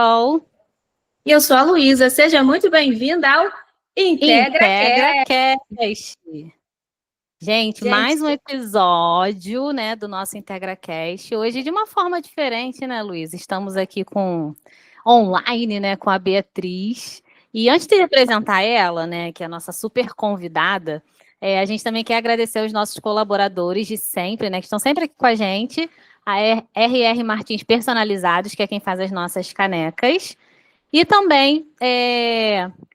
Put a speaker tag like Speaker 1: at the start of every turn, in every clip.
Speaker 1: Carol.
Speaker 2: E eu sou a Luísa. Seja muito bem-vinda ao
Speaker 1: IntegraCast. Gente, mais um episódio, né, do nosso IntegraCast. Hoje de uma forma diferente, né, Luísa? Estamos aqui online, né, com a Beatriz. E antes de apresentar ela, né, que é a nossa super convidada, a gente também quer agradecer aos nossos colaboradores de sempre, né, que estão sempre aqui com a gente. A RR Martins Personalizados, que é quem faz as nossas canecas. E também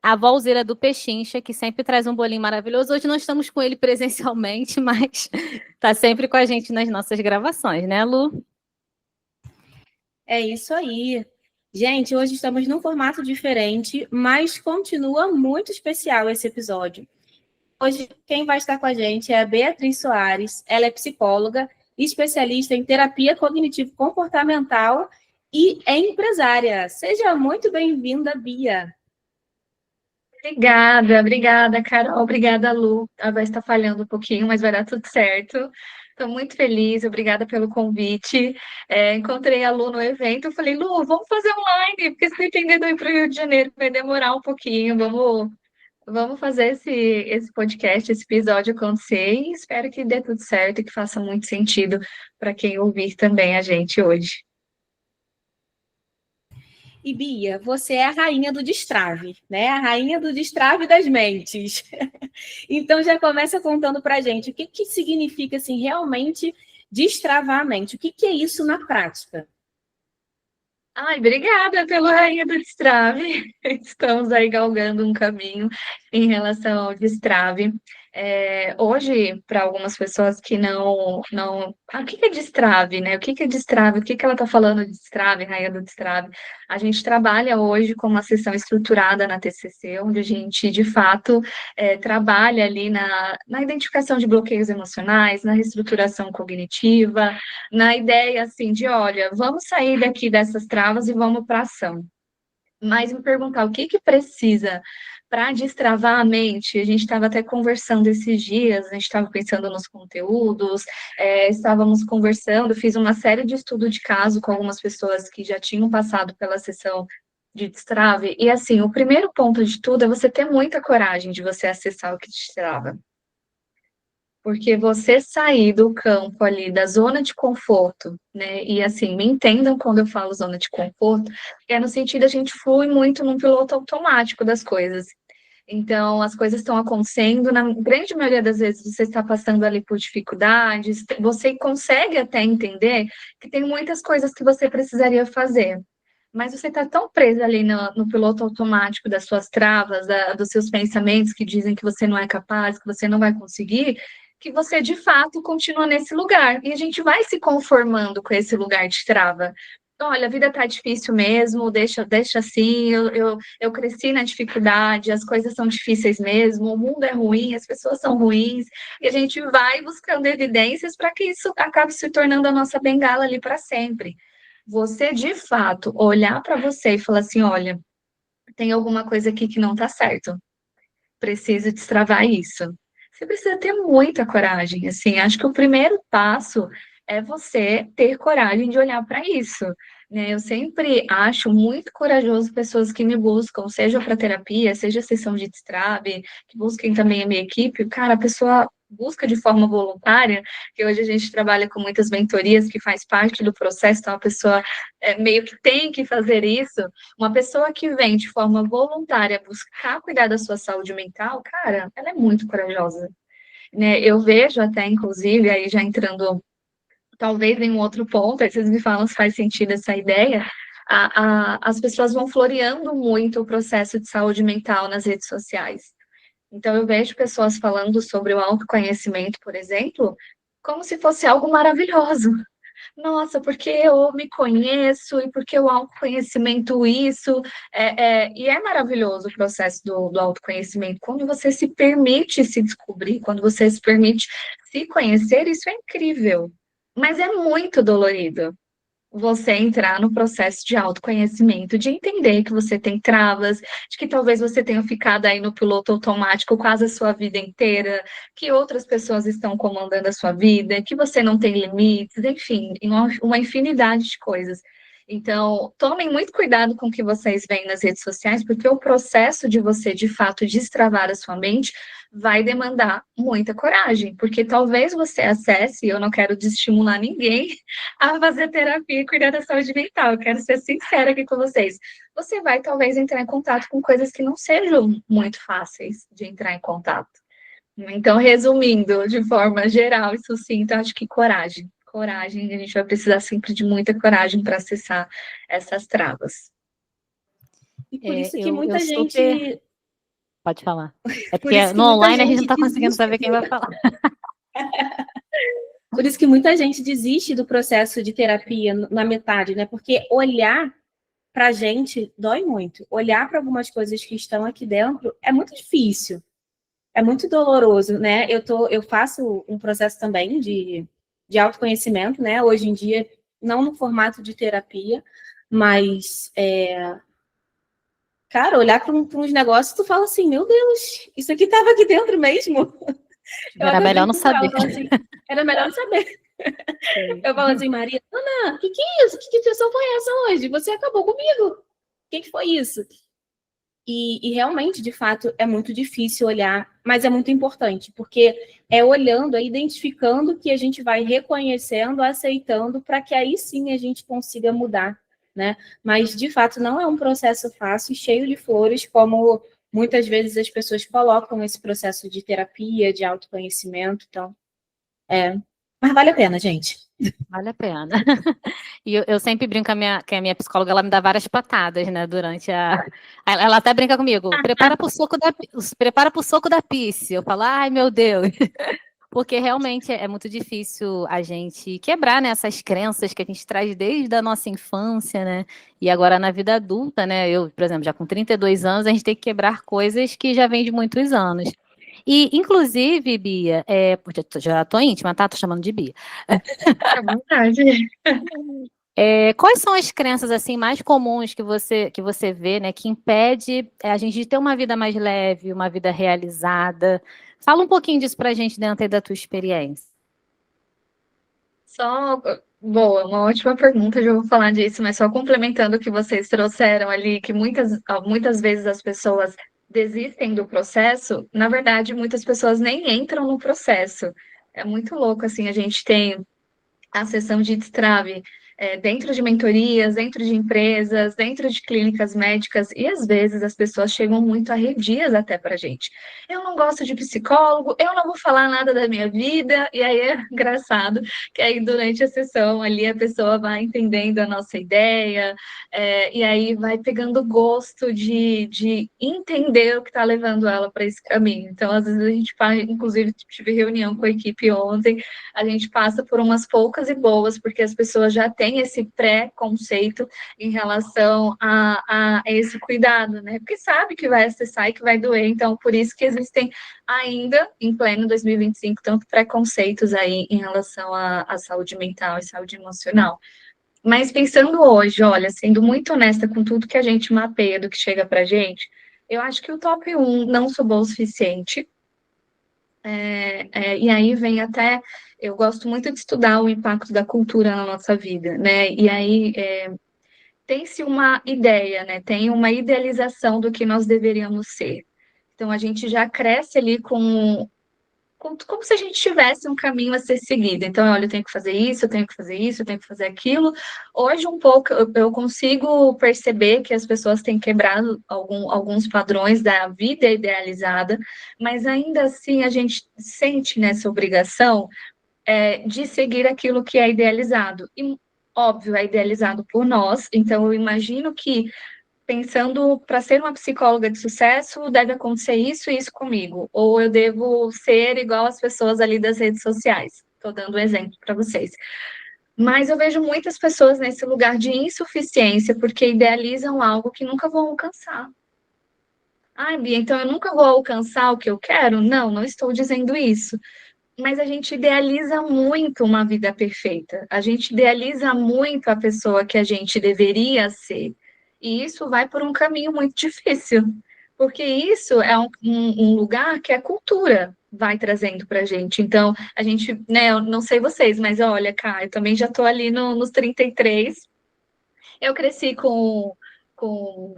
Speaker 1: a Valzeira do Pechincha, que sempre traz um bolinho maravilhoso. Hoje nós estamos com ele presencialmente, mas está sempre com a gente nas nossas gravações, né, Lu?
Speaker 2: É isso aí. Gente, hoje estamos num formato diferente, mas continua muito especial esse episódio. Hoje, quem vai estar com a gente é a Beatriz Soares. Ela é psicóloga, especialista em terapia cognitivo-comportamental e é empresária. Seja muito bem-vinda, Bia.
Speaker 3: Obrigada, Carol. Obrigada, Lu. A voz está falhando um pouquinho, mas vai dar tudo certo. Estou muito feliz, obrigada pelo convite. Encontrei a Lu no evento, eu falei, Lu, vamos fazer online, porque se depender de eu ir para o Rio de Janeiro, vai demorar um pouquinho. Vamos fazer esse podcast, esse episódio acontecer e espero que dê tudo certo e que faça muito sentido para quem ouvir também a gente hoje.
Speaker 2: E Bia, você é a rainha do destrave, né? A rainha do destrave das mentes. Então já começa contando para a gente o que significa assim realmente destravar a mente. O que é isso na prática?
Speaker 3: Ai, obrigada pelo Rainha do Destrave. Estamos aí galgando um caminho em relação ao destrave. Hoje, para algumas pessoas que não... o que é destrave, né? O que é destrave? O que ela está falando de destrave, Rainha do Destrave? A gente trabalha hoje com uma sessão estruturada na TCC, onde a gente, de fato, trabalha ali na identificação de bloqueios emocionais, na reestruturação cognitiva, na ideia, assim, de, olha, vamos sair daqui dessas travas e vamos para a ação. Mas me perguntar o que precisa para destravar a mente, a gente estava até conversando esses dias, a gente estava pensando nos conteúdos, estávamos conversando, fiz uma série de estudo de caso com algumas pessoas que já tinham passado pela sessão de destrave, e assim, o primeiro ponto de tudo é você ter muita coragem de você acessar o que te destrava. Porque você sair do campo ali, da zona de conforto, né? E assim, me entendam quando eu falo zona de conforto, é no sentido a gente flui muito num piloto automático das coisas. Então, as coisas estão acontecendo, na grande maioria das vezes você está passando ali por dificuldades, você consegue até entender que tem muitas coisas que você precisaria fazer. Mas você está tão preso ali no piloto automático das suas travas, dos seus pensamentos que dizem que você não é capaz, que você não vai conseguir, que você de fato continua nesse lugar. E a gente vai se conformando com esse lugar de trava. Olha, a vida tá difícil mesmo, deixa assim, eu cresci na dificuldade, as coisas são difíceis mesmo, o mundo é ruim, as pessoas são ruins, e a gente vai buscando evidências para que isso acabe se tornando a nossa bengala ali para sempre. Você, de fato, olhar para você e falar assim, olha, tem alguma coisa aqui que não está certo, preciso destravar isso. Você precisa ter muita coragem, assim, acho que o primeiro passo é você ter coragem de olhar para isso, né? Eu sempre acho muito corajoso pessoas que me buscam, seja para terapia, seja sessão de destrave, que busquem também a minha equipe, cara, a pessoa busca de forma voluntária, que hoje a gente trabalha com muitas mentorias que faz parte do processo, então a pessoa meio que tem que fazer isso, uma pessoa que vem de forma voluntária buscar cuidar da sua saúde mental, cara, ela é muito corajosa, né? Eu vejo até, inclusive, aí já entrando talvez em um outro ponto, aí vocês me falam se faz sentido essa ideia, as pessoas vão floreando muito o processo de saúde mental nas redes sociais. Então, eu vejo pessoas falando sobre o autoconhecimento, por exemplo, como se fosse algo maravilhoso. Nossa, porque eu me conheço e porque o autoconhecimento isso, e é maravilhoso o processo do autoconhecimento, quando você se permite se descobrir, quando você se permite se conhecer, isso é incrível, mas é muito dolorido você entrar no processo de autoconhecimento, de entender que você tem travas, de que talvez você tenha ficado aí no piloto automático quase a sua vida inteira, que outras pessoas estão comandando a sua vida, que você não tem limites, enfim, uma infinidade de coisas. Então, tomem muito cuidado com o que vocês veem nas redes sociais, porque o processo de você, de fato, destravar a sua mente vai demandar muita coragem, porque talvez você acesse, e eu não quero desestimular ninguém a fazer terapia e cuidar da saúde mental, eu quero ser sincera aqui com vocês. Você vai, talvez, entrar em contato com coisas que não sejam muito fáceis de entrar em contato. Então, resumindo, de forma geral e sucinta, acho que coragem. Coragem, a gente vai precisar sempre de muita coragem para acessar essas travas.
Speaker 2: E por isso que
Speaker 1: Eu
Speaker 2: muita gente.
Speaker 1: super. Pode falar. É
Speaker 2: Por isso
Speaker 1: porque
Speaker 2: que
Speaker 1: no
Speaker 2: muita
Speaker 1: online a gente não
Speaker 2: gente
Speaker 1: está conseguindo
Speaker 2: desiste.
Speaker 1: saber quem vai falar.
Speaker 2: Por isso que muita gente desiste do processo de terapia na metade, né? Porque olhar para a gente dói muito. Olhar para algumas coisas que estão aqui dentro é muito difícil. É muito doloroso, né? Eu faço um processo também de autoconhecimento, né? Hoje em dia, não no formato de terapia, mas, cara, olhar para uns negócios, tu fala assim, meu Deus, isso aqui estava aqui dentro mesmo. Eu
Speaker 1: Era
Speaker 2: até
Speaker 1: melhor
Speaker 2: brinco
Speaker 1: não
Speaker 2: com ela,
Speaker 1: saber.
Speaker 2: falo assim, era melhor não saber. Eu falo assim, Maria, Ana, o que é isso? Que sessão foi essa hoje? Você acabou comigo. O que foi isso? E realmente, de fato, é muito difícil olhar, mas é muito importante, porque é olhando, é identificando que a gente vai reconhecendo, aceitando, para que aí sim a gente consiga mudar, né? Mas, de fato, não é um processo fácil, cheio de flores, como muitas vezes as pessoas colocam esse processo de terapia, de autoconhecimento, então, mas vale a pena, gente.
Speaker 1: Vale a pena. E eu sempre brinco que a minha psicóloga, ela me dá várias patadas, né, durante a... Ela até brinca comigo, prepara pro soco da pisse. Eu falo, ai, meu Deus. Porque realmente é muito difícil a gente quebrar, né, essas crenças que a gente traz desde a nossa infância, né? E agora na vida adulta, né? Eu, por exemplo, já com 32 anos, a gente tem que quebrar coisas que já vêm de muitos anos. E, inclusive, Bia, já tô íntima, tá? Tô chamando de Bia.
Speaker 3: À vontade.
Speaker 1: Quais são as crenças assim mais comuns que você vê, né, que impede a gente de ter uma vida mais leve, uma vida realizada? Fala um pouquinho disso para a gente dentro aí da tua experiência.
Speaker 3: Boa, uma ótima pergunta, já vou falar disso, mas só complementando o que vocês trouxeram ali, que muitas vezes as pessoas desistem do processo, na verdade, muitas pessoas nem entram no processo. É muito louco, assim, a gente tem a sessão de destrave dentro de mentorias, dentro de empresas, dentro de clínicas médicas, e às vezes as pessoas chegam muito arredias até para a gente. Eu não gosto de psicólogo, eu não vou falar nada da minha vida, e aí é engraçado que aí durante a sessão ali a pessoa vai entendendo a nossa ideia, e aí vai pegando gosto de entender o que está levando ela para esse caminho. Então, às vezes a gente faz, inclusive tive reunião com a equipe ontem, a gente passa por umas poucas e boas, porque as pessoas já têm esse pré-conceito em relação a esse cuidado, né? Porque sabe que vai acessar e que vai doer, então por isso que existem ainda, em pleno 2025, tanto preconceitos aí em relação à saúde mental e saúde emocional. Mas pensando hoje, olha, sendo muito honesta com tudo que a gente mapeia do que chega pra gente, eu acho que o top 1 não sou bom o suficiente, e aí vem até, eu gosto muito de estudar o impacto da cultura na nossa vida, né? E aí tem-se uma ideia, né? Tem uma idealização do que nós deveríamos ser. Então a gente já cresce ali como se a gente tivesse um caminho a ser seguido. Então, olha, eu tenho que fazer isso, eu tenho que fazer isso, eu tenho que fazer aquilo. Hoje, um pouco, eu consigo perceber que as pessoas têm quebrado alguns padrões da vida idealizada, mas ainda assim a gente sente nessa obrigação de seguir aquilo que é idealizado. E, óbvio, é idealizado por nós, então eu imagino que pensando para ser uma psicóloga de sucesso, deve acontecer isso e isso comigo, ou eu devo ser igual as pessoas ali das redes sociais. Estou dando um exemplo para vocês. Mas eu vejo muitas pessoas nesse lugar de insuficiência porque idealizam algo que nunca vão alcançar. Ai, Bia, então eu nunca vou alcançar o que eu quero? Não, não estou dizendo isso. Mas a gente idealiza muito uma vida perfeita. A gente idealiza muito a pessoa que a gente deveria ser. E isso vai por um caminho muito difícil. Porque isso é um lugar que a cultura vai trazendo para a gente. Então, a gente, né, eu não sei vocês, mas olha, cá, eu também já estou ali nos 33. Eu cresci com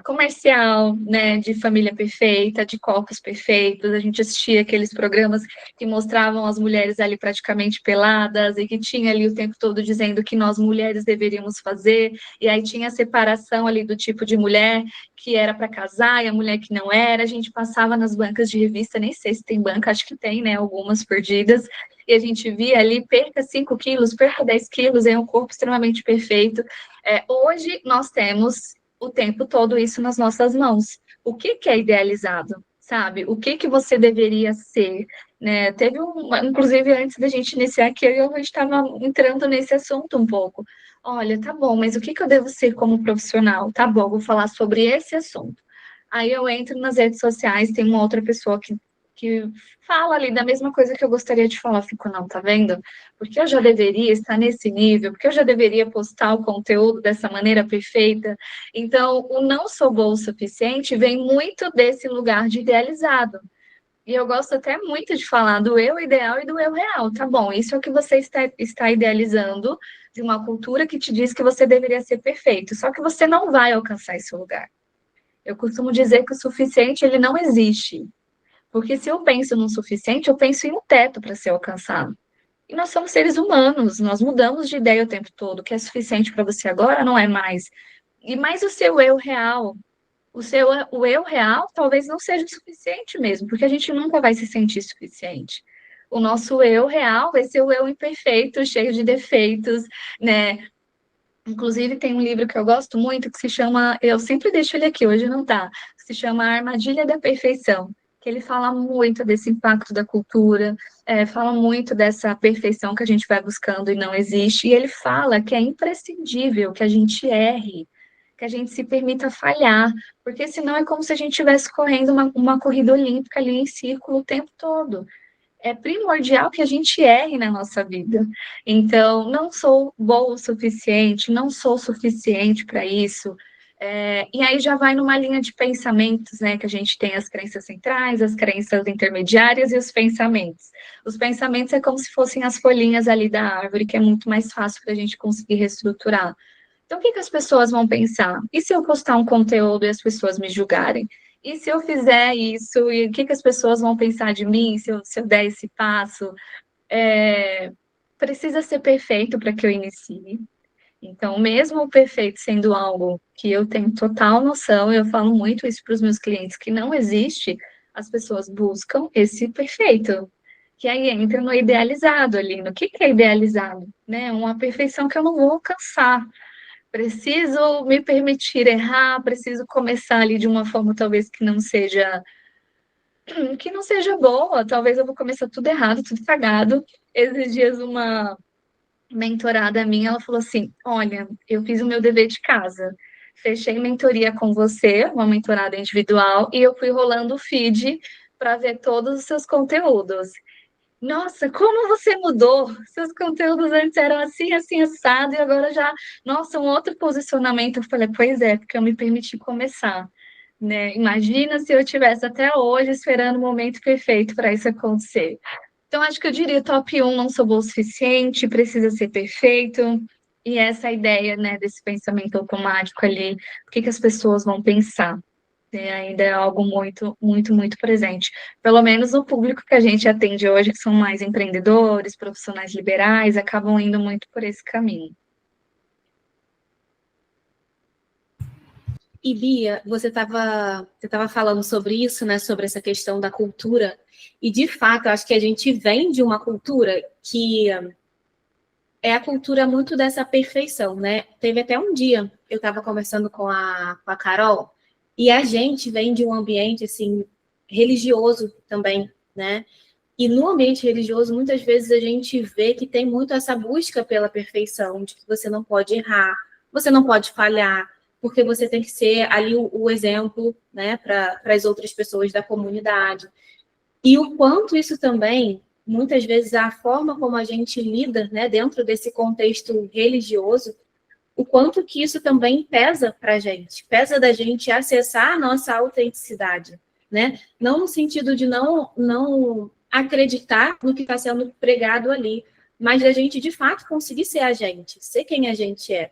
Speaker 3: comercial, né, de família perfeita, de corpos perfeitos. A gente assistia aqueles programas que mostravam as mulheres ali praticamente peladas e que tinha ali o tempo todo dizendo que nós mulheres deveríamos fazer. E aí tinha a separação ali do tipo de mulher que era para casar e a mulher que não era. A gente passava nas bancas de revista, nem sei se tem banca, acho que tem, né, algumas perdidas. E a gente via ali, perca 5 quilos, perca 10 quilos, é um corpo extremamente perfeito. Hoje nós temos o tempo todo isso nas nossas mãos. O que é idealizado, sabe? O que você deveria ser, né? Teve inclusive antes da gente iniciar aqui, eu estava entrando nesse assunto um pouco. Olha, tá bom, mas o que eu devo ser como profissional? Tá bom, vou falar sobre esse assunto. Aí eu entro nas redes sociais, tem uma outra pessoa que fala ali da mesma coisa que eu gostaria de falar. Fico, não, tá vendo? Porque eu já deveria estar nesse nível, porque eu já deveria postar o conteúdo dessa maneira perfeita. Então, o não sou boa o suficiente vem muito desse lugar de idealizado. E eu gosto até muito de falar do eu ideal e do eu real. Tá bom, isso é o que você está idealizando de uma cultura que te diz que você deveria ser perfeito. Só que você não vai alcançar esse lugar. Eu costumo dizer que o suficiente, ele não existe. Porque se eu penso no suficiente, eu penso em um teto para ser alcançado. E nós somos seres humanos, nós mudamos de ideia o tempo todo. O que é suficiente para você agora não é mais. E mais o seu eu real. O eu real talvez não seja o suficiente mesmo, porque a gente nunca vai se sentir suficiente. O nosso eu real vai ser o eu imperfeito, cheio de defeitos, né? Inclusive, tem um livro que eu gosto muito que se chama, eu sempre deixo ele aqui, hoje não tá, que se chama A Armadilha da Perfeição, que ele fala muito desse impacto da cultura, fala muito dessa perfeição que a gente vai buscando e não existe, e ele fala que é imprescindível que a gente erre, que a gente se permita falhar, porque senão é como se a gente estivesse correndo uma corrida olímpica ali em círculo o tempo todo. É primordial que a gente erre na nossa vida. Então, não sou boa o suficiente, não sou suficiente para isso. E aí já vai numa linha de pensamentos, né? Que a gente tem as crenças centrais, as crenças intermediárias e os pensamentos. Os pensamentos é como se fossem as folhinhas ali da árvore, que é muito mais fácil para a gente conseguir reestruturar. Então, o que as pessoas vão pensar? E se eu postar um conteúdo e as pessoas me julgarem? E se eu fizer isso, e o que as pessoas vão pensar de mim se eu der esse passo? Precisa ser perfeito para que eu inicie. Então, mesmo o perfeito sendo algo que eu tenho total noção, eu falo muito isso para os meus clientes, que não existe, as pessoas buscam esse perfeito. Que aí entra no idealizado ali. No que é idealizado? Né? Uma perfeição que eu não vou alcançar. Preciso me permitir errar, preciso começar ali de uma forma talvez que não seja boa, talvez eu vou começar tudo errado, tudo cagado. Esses dias uma mentorada minha, ela falou assim: "Olha, eu fiz o meu dever de casa. Fechei mentoria com você, uma mentorada individual, e eu fui rolando o feed para ver todos os seus conteúdos. Nossa, como você mudou? Seus conteúdos antes eram assim, assim, assado, e agora já, nossa, um outro posicionamento." Eu falei, pois é, porque eu me permiti começar, né? Imagina se eu tivesse até hoje esperando o momento perfeito para isso acontecer. Então, acho que eu diria top 1, não sou boa o suficiente, precisa ser perfeito. E essa ideia, né, desse pensamento automático ali, o que as pessoas vão pensar? Ainda é algo muito, muito, muito presente. Pelo menos no público que a gente atende hoje, que são mais empreendedores, profissionais liberais, acabam indo muito por esse caminho.
Speaker 2: E Bia, você estava falando sobre isso, né? Sobre essa questão da cultura. E de fato, eu acho que a gente vem de uma cultura que é a cultura muito dessa perfeição, né? Teve até um dia, eu estava conversando com a Carol, e a gente vem de um ambiente assim religioso também, né? E no ambiente religioso, muitas vezes a gente vê que tem muito essa busca pela perfeição, de que você não pode errar, você não pode falhar, porque você tem que ser ali o exemplo, né, para as outras pessoas da comunidade. E o quanto isso também, muitas vezes, a forma como a gente lida, né, dentro desse contexto religioso, o quanto que isso também pesa para a gente, pesa da gente acessar a nossa autenticidade, né? Não no sentido de não acreditar no que está sendo pregado ali, mas da gente, de fato, conseguir ser a gente, ser quem a gente é.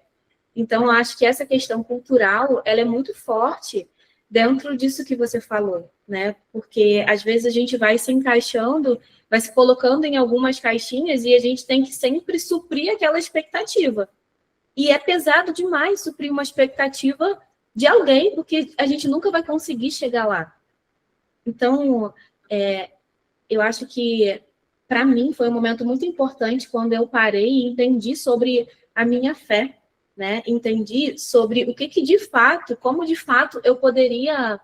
Speaker 2: Então, eu acho que essa questão cultural, ela é muito forte dentro disso que você falou, né? Porque, às vezes, a gente vai se encaixando, vai se colocando em algumas caixinhas e a gente tem que sempre suprir aquela expectativa. E é pesado demais suprir uma expectativa de alguém, porque a gente nunca vai conseguir chegar lá. Então, eu acho que, para mim, foi um momento muito importante quando eu parei e entendi sobre a minha fé, né? Entendi sobre o que de fato, como de fato eu poderia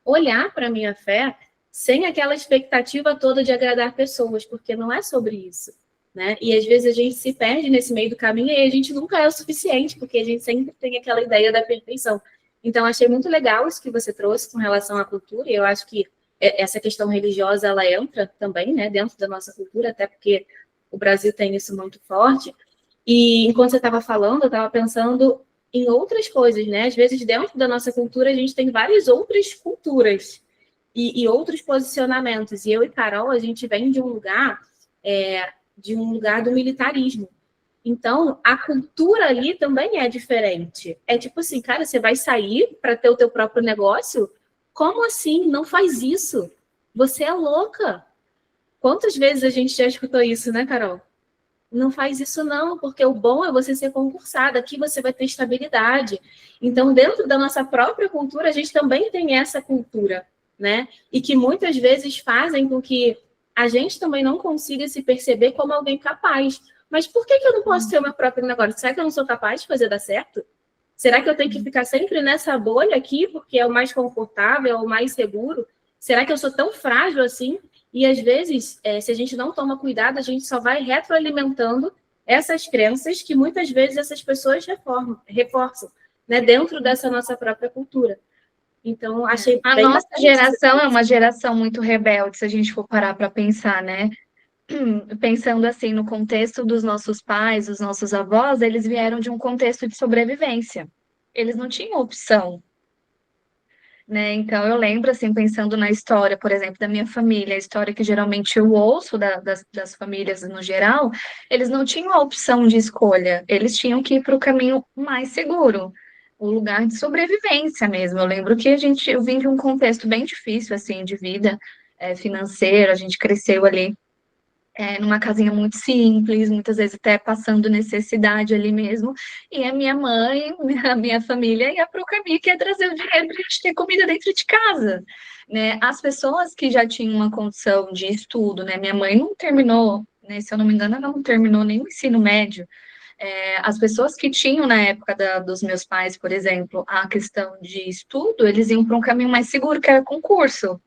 Speaker 2: olhar para a minha fé sem aquela expectativa toda de agradar pessoas, porque não é sobre isso, né? E às vezes a gente se perde nesse meio do caminho e a gente nunca é o suficiente, porque a gente sempre tem aquela ideia da perfeição. Então, achei muito legal isso que você trouxe com relação à cultura, e eu acho que essa questão religiosa, ela entra também, né, dentro da nossa cultura, até porque o Brasil tem isso muito forte. E enquanto você estava falando, eu estava pensando em outras coisas, né? Às vezes, dentro da nossa cultura, a gente tem várias outras culturas e outros posicionamentos. E eu e Carol, a gente vem de um lugar do militarismo. Então, a cultura ali também é diferente. É tipo assim, cara, você vai sair para ter o teu próprio negócio? Como assim? Não faz isso. Você é louca. Quantas vezes a gente já escutou isso, né, Carol? Não faz isso não, porque o bom é você ser concursada. Aqui você vai ter estabilidade. Então, dentro da nossa própria cultura, a gente também tem essa cultura, né? E que muitas vezes fazem com que a gente também não consiga se perceber como alguém capaz. Mas por que eu não posso ter o meu próprio negócio? Será que eu não sou capaz de fazer dar certo? Será que eu tenho que ficar sempre nessa bolha aqui, porque é o mais confortável, é o mais seguro? Será que eu sou tão frágil assim? E, às vezes, se a gente não toma cuidado, a gente só vai retroalimentando essas crenças que, muitas vezes, essas pessoas reforçam, né, dentro dessa nossa própria cultura. Então, achei
Speaker 3: A
Speaker 2: bem
Speaker 3: nossa
Speaker 2: bacana
Speaker 3: geração é uma geração muito rebelde, se a gente for parar para pensar, né? Pensando assim no contexto dos nossos pais, dos nossos avós, eles vieram de um contexto de sobrevivência. Eles não tinham opção, né? Então eu lembro assim, pensando na história, por exemplo, da minha família, a história que geralmente eu ouço das famílias no geral, eles não tinham a opção de escolha, eles tinham que ir para o caminho mais seguro, o lugar de sobrevivência mesmo. Eu lembro que eu vim de um contexto bem difícil assim de vida financeira, a gente cresceu ali numa casinha muito simples, muitas vezes até passando necessidade ali mesmo. E a minha mãe, a minha família ia para o caminho que é trazer o dinheiro para a gente ter comida dentro de casa. Né? As pessoas que já tinham uma condição de estudo, né? Minha mãe não terminou, né? Se eu não me engano, ela não terminou nem o ensino médio. As pessoas que tinham na época dos meus pais, por exemplo, a questão de estudo, eles iam para um caminho mais seguro, que era concurso.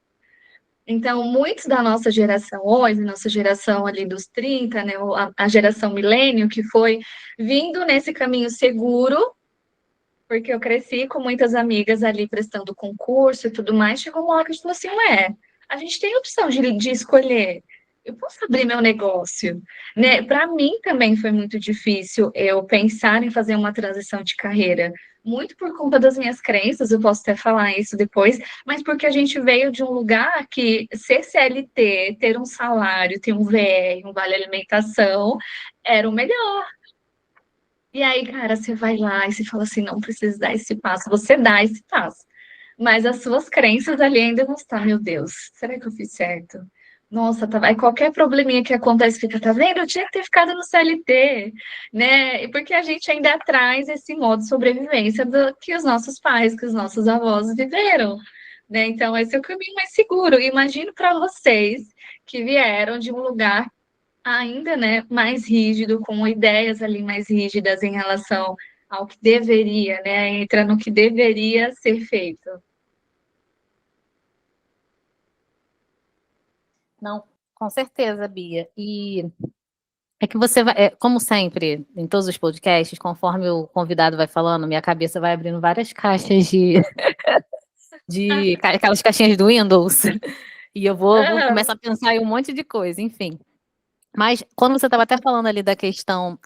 Speaker 3: Então, muitos da nossa geração hoje, nossa geração ali dos 30, né, a geração milênio, que foi vindo nesse caminho seguro, porque eu cresci com muitas amigas ali prestando concurso e tudo mais, chegou uma hora que a gente falou assim, ué, a gente tem opção de escolher, eu posso abrir meu negócio, né? Para mim também foi muito difícil eu pensar em fazer uma transição de carreira, muito por conta das minhas crenças, eu posso até falar isso depois, mas porque a gente veio de um lugar que ser CLT, ter um salário, ter um VR, um vale alimentação, era o melhor. E aí, cara, você vai lá e você fala assim, não precisa dar esse passo, você dá esse passo. Mas as suas crenças ali ainda não estão, meu Deus, será que eu fiz certo? Nossa, tá, aí qualquer probleminha que acontece, fica, tá vendo? Eu tinha que ter ficado no CLT, né? E porque a gente ainda traz esse modo de sobrevivência que os nossos pais, que os nossos avós viveram, né? Então, esse é o caminho mais seguro. Imagino para vocês que vieram de um lugar ainda, né, mais rígido, com ideias ali mais rígidas em relação ao que deveria, né? Entra no que deveria ser feito.
Speaker 1: Não, com certeza, Bia. E é que você vai, como sempre, em todos os podcasts, conforme o convidado vai falando, minha cabeça vai abrindo várias caixas aquelas caixinhas do Windows, e eu vou começar a pensar em um monte de coisa, enfim. Mas quando você estava até falando ali da questão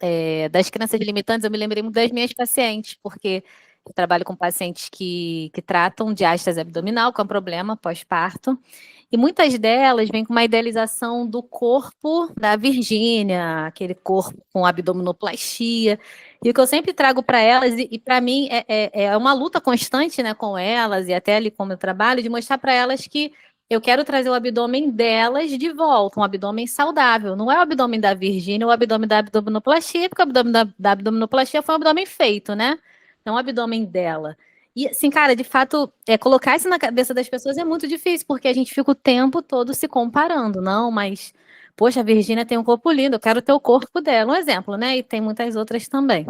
Speaker 1: das crenças limitantes, eu me lembrei muito das minhas pacientes, porque eu trabalho com pacientes que tratam de diástase abdominal, que é um problema pós-parto, E muitas delas vêm com uma idealização do corpo da Virgínia, aquele corpo com abdominoplastia. E o que eu sempre trago para elas, e para mim é uma luta constante, né, com elas, e até ali como eu trabalho, de mostrar para elas que eu quero trazer o abdômen delas de volta, um abdômen saudável. Não é o abdômen da Virgínia, o abdômen da abdominoplastia, porque o abdômen da abdominoplastia foi um abdômen feito, né? Não o abdômen dela. E, assim, cara, de fato, colocar isso na cabeça das pessoas é muito difícil, porque a gente fica o tempo todo se comparando, não, mas, poxa, a Virgínia tem um corpo lindo, eu quero ter o corpo dela, um exemplo, né? E tem muitas outras também.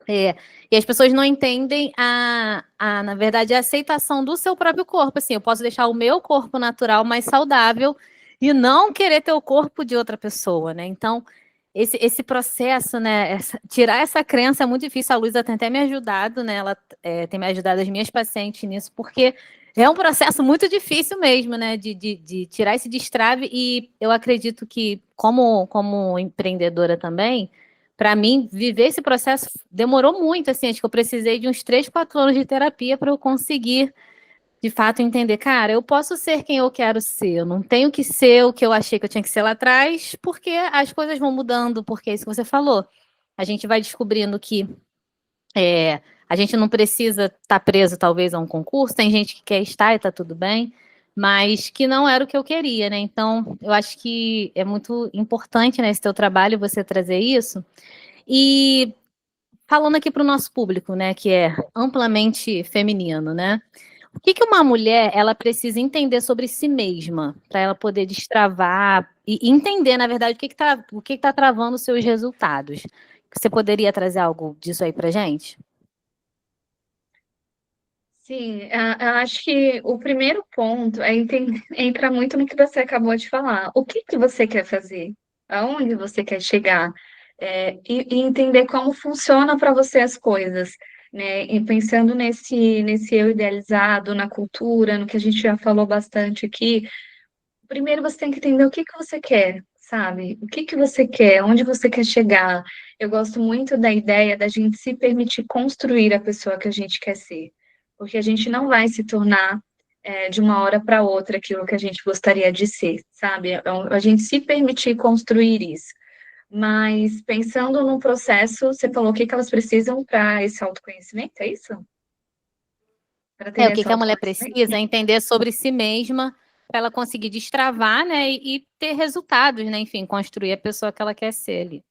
Speaker 1: E as pessoas não entendem na verdade, a aceitação do seu próprio corpo. Assim, eu posso deixar o meu corpo natural mais saudável e não querer ter o corpo de outra pessoa, né? Então, esse processo, né? Tirar essa crença é muito difícil. A Luísa tem até me ajudado, né? Ela tem me ajudado as minhas pacientes nisso, porque é um processo muito difícil mesmo, né? De tirar esse destrave. E eu acredito que, como empreendedora também, para mim, viver esse processo demorou muito, assim, acho que eu precisei de uns 3, 4 anos de terapia para eu conseguir, de fato, entender, cara, eu posso ser quem eu quero ser, eu não tenho que ser o que eu achei que eu tinha que ser lá atrás, porque as coisas vão mudando, porque é isso que você falou. A gente vai descobrindo que a gente não precisa estar preso, talvez, a um concurso, tem gente que quer estar e está tudo bem, mas que não era o que eu queria, né? Então, eu acho que é muito importante, né, esse teu trabalho, você trazer isso, e falando aqui para o nosso público, né, que é amplamente feminino, né? O que uma mulher ela precisa entender sobre si mesma para ela poder destravar e entender, na verdade, o que está travando os seus resultados? Você poderia trazer algo disso aí para gente?
Speaker 3: Sim, eu acho que o primeiro ponto é entra muito no que você acabou de falar. O que que você quer fazer? Aonde você quer chegar? E entender como funciona para você as coisas, né? E pensando nesse eu idealizado, na cultura, no que a gente já falou bastante aqui, primeiro você tem que entender o que que você quer, sabe? O que que você quer? Onde você quer chegar? Eu gosto muito da ideia da gente se permitir construir a pessoa que a gente quer ser, porque a gente não vai se tornar de uma hora para outra aquilo que a gente gostaria de ser, sabe? A gente se permitir construir isso. Mas pensando no processo, você falou o que que elas precisam para esse autoconhecimento, é isso? Para ter
Speaker 1: O que
Speaker 3: esse
Speaker 1: a mulher
Speaker 3: autoconhecimento?
Speaker 1: precisa é entender sobre si mesma para ela conseguir destravar, né, e ter resultados, né, enfim, construir a pessoa que ela quer ser ali.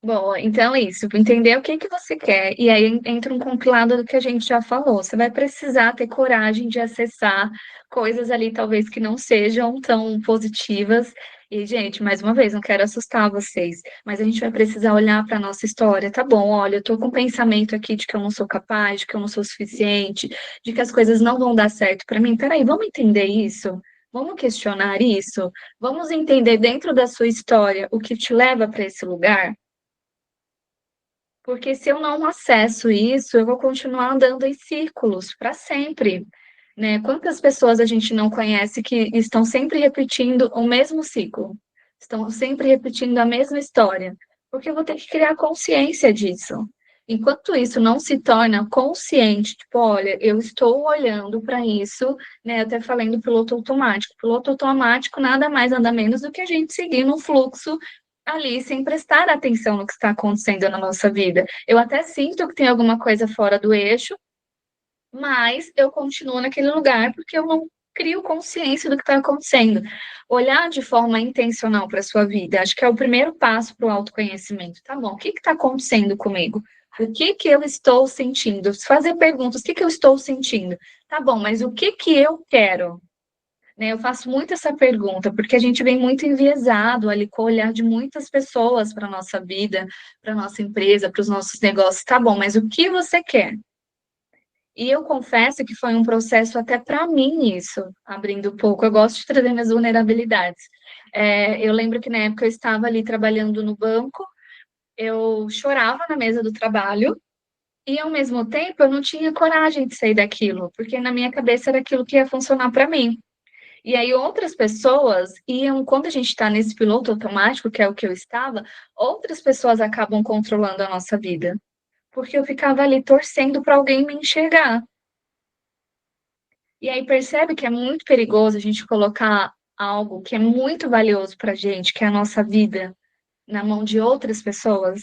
Speaker 3: Bom, então é isso, entender o que que você quer, e aí entra um compilado do que a gente já falou. Você vai precisar ter coragem de acessar coisas ali, talvez que não sejam tão positivas. E, gente, mais uma vez, não quero assustar vocês, mas a gente vai precisar olhar para a nossa história. Tá bom, olha, eu tô com um pensamento aqui de que eu não sou capaz, de que eu não sou suficiente, de que as coisas não vão dar certo para mim. Peraí, vamos entender isso? Vamos questionar isso? Vamos entender dentro da sua história o que te leva para esse lugar? Porque se eu não acesso isso, eu vou continuar andando em círculos para sempre, né? Quantas pessoas a gente não conhece que estão sempre repetindo o mesmo ciclo, estão sempre repetindo a mesma história, porque eu vou ter que criar consciência disso. Enquanto isso não se torna consciente, tipo, olha, eu estou olhando para isso, né? Até falando do piloto automático. Piloto automático nada mais, nada menos do que a gente seguir no fluxo ali sem prestar atenção no que está acontecendo na nossa vida. Eu até sinto que tem alguma coisa fora do eixo, mas eu continuo naquele lugar porque eu não crio consciência do que está acontecendo. Olhar de forma intencional para a sua vida, acho que é o primeiro passo para o autoconhecimento. Tá bom, o que está acontecendo comigo? O que que eu estou sentindo? Fazer perguntas, o que que eu estou sentindo? Tá bom, mas o que que eu quero? Né, eu faço muito essa pergunta, porque a gente vem muito enviesado ali com o olhar de muitas pessoas para a nossa vida, para a nossa empresa, para os nossos negócios. Tá bom, mas o que você quer? E eu confesso que foi um processo até para mim isso, abrindo um pouco. Eu gosto de trazer minhas vulnerabilidades. Eu lembro que na época eu estava ali trabalhando no banco, eu chorava na mesa do trabalho, e ao mesmo tempo eu não tinha coragem de sair daquilo, porque na minha cabeça era aquilo que ia funcionar para mim. E aí outras pessoas iam, quando a gente está nesse piloto automático, que é o que eu estava, outras pessoas acabam controlando a nossa vida, porque eu ficava ali torcendo para alguém me enxergar. E aí percebe que é muito perigoso a gente colocar algo que é muito valioso pra gente, que é a nossa vida, na mão de outras pessoas.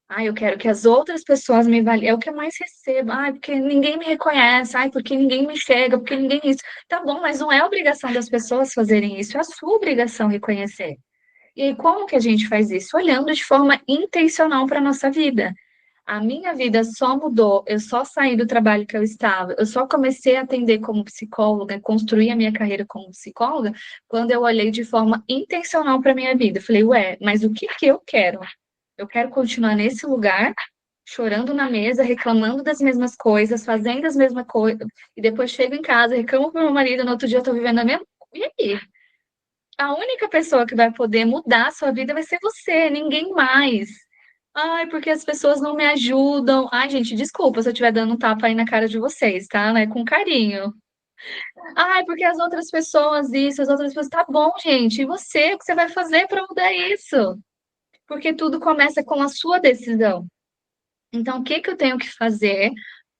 Speaker 3: Ai, eu quero que as outras pessoas me validem, é o que eu mais recebo. Ai, porque ninguém me reconhece, ai, porque ninguém me chega, porque ninguém isso. Tá bom, mas não é obrigação das pessoas fazerem isso, é a sua obrigação reconhecer. E aí, como que a gente faz isso? Olhando de forma intencional para a nossa vida. A minha vida só mudou, eu só saí do trabalho que eu estava, eu só comecei a atender como psicóloga, construir a minha carreira como psicóloga, quando eu olhei de forma intencional para a minha vida. Eu falei, ué, mas o que que eu quero? Eu quero continuar nesse lugar, chorando na mesa, reclamando das mesmas coisas, fazendo as mesmas coisas, e depois chego em casa, reclamo pro meu marido, no outro dia eu tô vivendo a mesma. E aí? A única pessoa que vai poder mudar a sua vida vai ser você, ninguém mais. Ai, porque as pessoas não me ajudam. Ai, gente, desculpa se eu estiver dando um tapa aí na cara de vocês, tá? Né? Com carinho. Ai, porque as outras pessoas isso, as outras pessoas. Tá bom, gente. E você, o que você vai fazer para mudar isso? Porque tudo começa com a sua decisão. Então, o que que eu tenho que fazer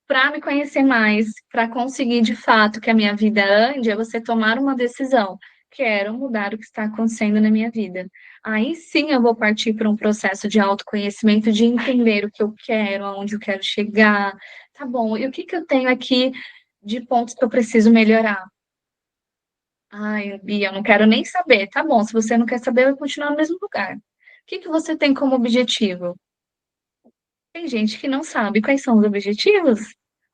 Speaker 3: para me conhecer mais, para conseguir de fato que a minha vida ande, é você tomar uma decisão. Quero mudar o que está acontecendo na minha vida. Aí sim eu vou partir para um processo de autoconhecimento, de entender o que eu quero, aonde eu quero chegar. Tá bom, e o que que eu tenho aqui de pontos que eu preciso melhorar? Ai, Bia, eu não quero nem saber. Tá bom, se você não quer saber, eu vou continuar no mesmo lugar. O que que você tem como objetivo? Tem gente que não sabe quais são os objetivos.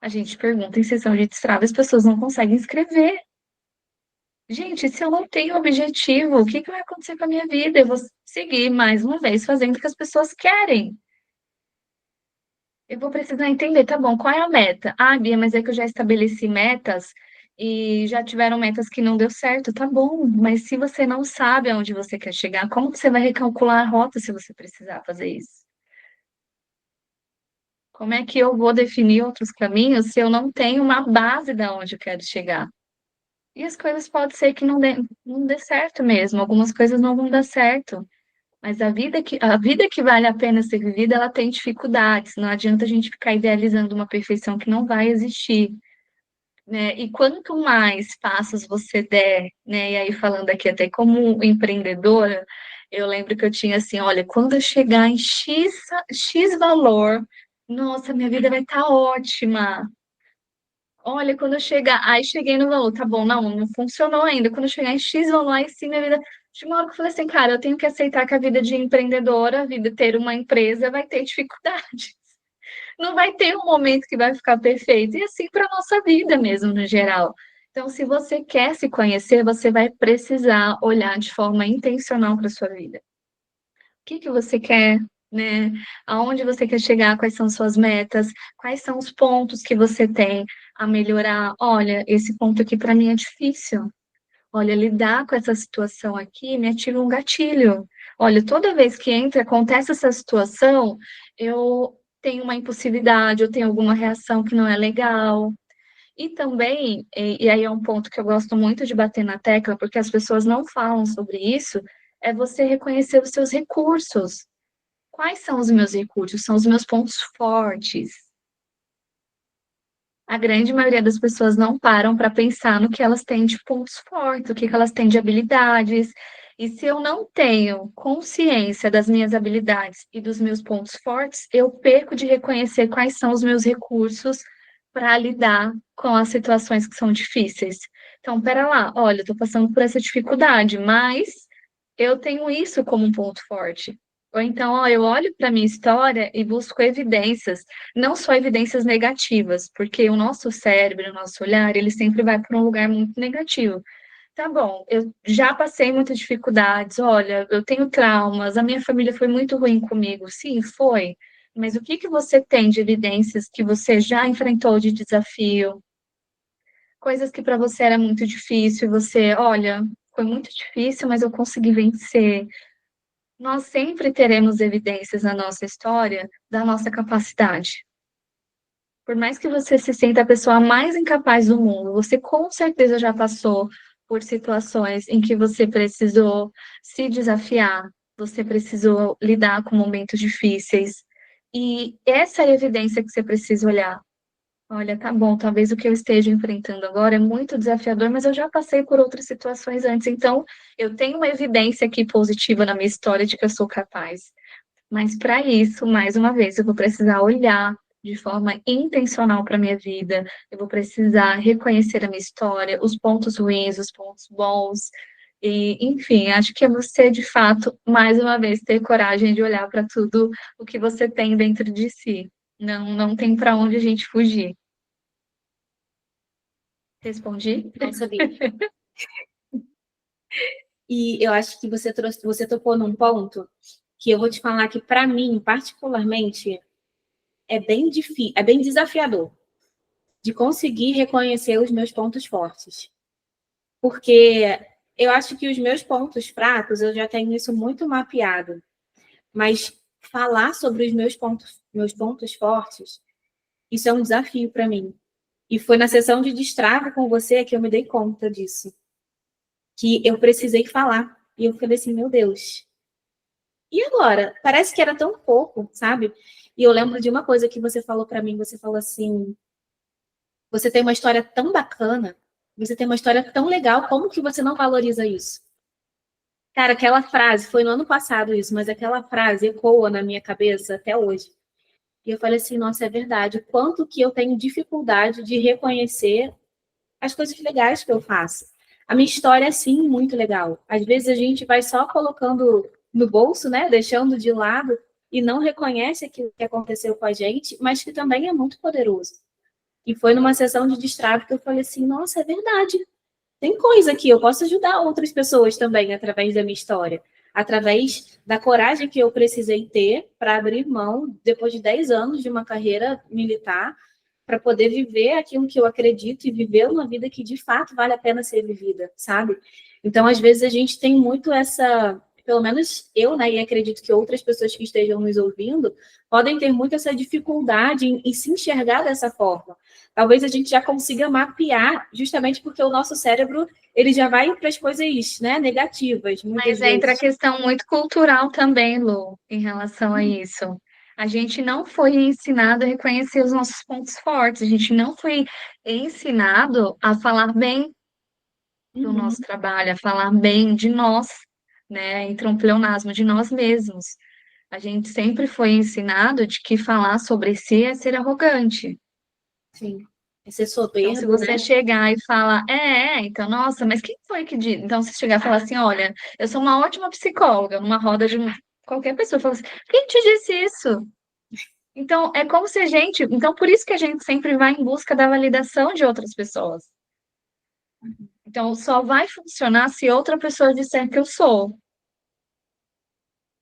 Speaker 3: A gente pergunta em sessão de destrava, as pessoas não conseguem escrever. Gente, se eu não tenho objetivo, o que que vai acontecer com a minha vida? Eu vou seguir mais uma vez fazendo o que as pessoas querem. Eu vou precisar entender, tá bom, qual é a meta? Ah, Bia, mas é que eu já estabeleci metas e já tiveram metas que não deu certo, tá bom, mas se você não sabe aonde você quer chegar, como que você vai recalcular a rota se você precisar fazer isso? Como é que eu vou definir outros caminhos se eu não tenho uma base de onde eu quero chegar? E as coisas pode ser que não dê certo mesmo, algumas coisas não vão dar certo, mas a vida que vale a pena ser vivida, ela tem dificuldades, não adianta a gente ficar idealizando uma perfeição que não vai existir, né? E quanto mais passos você der, né? E aí falando aqui até como empreendedora, eu lembro que eu tinha assim, olha, quando eu chegar em X valor, nossa, minha vida vai estar ótima. Olha, quando eu chegar, aí cheguei no valor, tá bom, não funcionou ainda. Quando eu chegar em X valor, aí sim minha vida. De uma hora que eu falei assim, cara, eu tenho que aceitar que a vida de empreendedora, a vida de ter uma empresa, vai ter dificuldade. Não vai ter um momento que vai ficar perfeito. E assim para a nossa vida mesmo, no geral. Então, se você quer se conhecer, você vai precisar olhar de forma intencional para a sua vida. O que que você quer, né? Aonde você quer chegar? Quais são suas metas? Quais são os pontos que você tem a melhorar? Olha, esse ponto aqui para mim é difícil. Olha, lidar com essa situação aqui me ativa um gatilho. Olha, toda vez que acontece essa situação, eu tenho uma impulsividade, eu tenho alguma reação que não é legal. E também, e aí é um ponto que eu gosto muito de bater na tecla, porque as pessoas não falam sobre isso, é você reconhecer os seus recursos. Quais são os meus recursos? São os meus pontos fortes. A grande maioria das pessoas não param para pensar no que elas têm de pontos fortes, o que elas têm de habilidades. E se eu não tenho consciência das minhas habilidades e dos meus pontos fortes, eu perco de reconhecer quais são os meus recursos para lidar com as situações que são difíceis. Então, pera lá, olha, eu estou passando por essa dificuldade, mas eu tenho isso como um ponto forte. Ou então, ó, eu olho para a minha história e busco evidências, não só evidências negativas, porque o nosso cérebro, o nosso olhar, ele sempre vai para um lugar muito negativo. Tá bom, eu já passei muitas dificuldades, olha, eu tenho traumas, a minha família foi muito ruim comigo. Sim, foi. Mas o que que você tem de evidências que você já enfrentou de desafio? Coisas que para você era muito difícil, e você, olha, foi muito difícil, mas eu consegui vencer. Nós sempre teremos evidências na nossa história da nossa capacidade. Por mais que você se sinta a pessoa mais incapaz do mundo, você com certeza já passou por situações em que você precisou se desafiar, você precisou lidar com momentos difíceis. E essa é a evidência que você precisa olhar. Olha, tá bom, talvez o que eu esteja enfrentando agora é muito desafiador, mas eu já passei por outras situações antes, então eu tenho uma evidência aqui positiva na minha história de que eu sou capaz. Mas para isso, mais uma vez, eu vou precisar olhar de forma intencional para minha vida, eu vou precisar reconhecer a minha história, os pontos ruins, os pontos bons, e, enfim, acho que é você, de fato, mais uma vez, ter coragem de olhar para tudo o que você tem dentro de si. Não tem para onde a gente fugir. Respondi?
Speaker 2: Não sabia. E eu acho que você tocou num ponto que eu vou te falar que, para mim, particularmente, é bem difícil, é bem desafiador de conseguir reconhecer os meus pontos fortes. Porque eu acho que os meus pontos fracos, eu já tenho isso muito mapeado. Mas falar sobre os meus pontos fortes, isso é um desafio para mim. E foi na sessão de destrave com você que eu me dei conta disso. Que eu precisei falar. E eu falei assim, meu Deus. E agora? Parece que era tão pouco, sabe? E eu lembro de uma coisa que você falou para mim. Você falou assim, você tem uma história tão bacana, você tem uma história tão legal, como que você não valoriza isso? Cara, aquela frase, foi no ano passado isso, mas aquela frase ecoa na minha cabeça até hoje. E eu falei assim, nossa, é verdade. Quanto que eu tenho dificuldade de reconhecer as coisas legais que eu faço. A minha história é, sim, muito legal. Às vezes a gente vai só colocando no bolso, né? Deixando de lado e não reconhece aquilo que aconteceu com a gente, mas que também é muito poderoso. E foi numa sessão de destrave que eu falei assim, nossa, é verdade. Tem coisa aqui, eu posso ajudar outras pessoas também através da minha história. Através da coragem que eu precisei ter para abrir mão, depois de 10 anos de uma carreira militar, para poder viver aquilo que eu acredito e viver uma vida que de fato vale a pena ser vivida, sabe? Então, às vezes, a gente tem muito essa, pelo menos eu, né, e acredito que outras pessoas que estejam nos ouvindo, podem ter muito essa dificuldade em se enxergar dessa forma. Talvez a gente já consiga mapear, justamente porque o nosso cérebro, ele já vai para as coisas, né, negativas, muitas
Speaker 3: Mas entra a
Speaker 2: vezes.
Speaker 3: questão muito cultural também, Lu, em relação a isso. A gente não foi ensinado a reconhecer os nossos pontos fortes, a gente não foi ensinado a falar bem do
Speaker 2: Uhum.
Speaker 3: nosso trabalho, a falar bem de nós, né? Entra um pleonasmo de nós mesmos. A gente sempre foi ensinado de que falar sobre si é ser arrogante.
Speaker 2: Sim. É ser
Speaker 3: Então, se
Speaker 2: soberbo, né?
Speaker 3: você chegar e falar, então, nossa, mas quem foi que disse? Então, se chegar e falar assim, olha, eu sou uma ótima psicóloga, numa roda de qualquer pessoa, fala assim, quem te disse isso? Então, é como se a gente. Então, por isso que a gente sempre vai em busca da validação de outras pessoas. Então, só vai funcionar se outra pessoa disser que eu sou.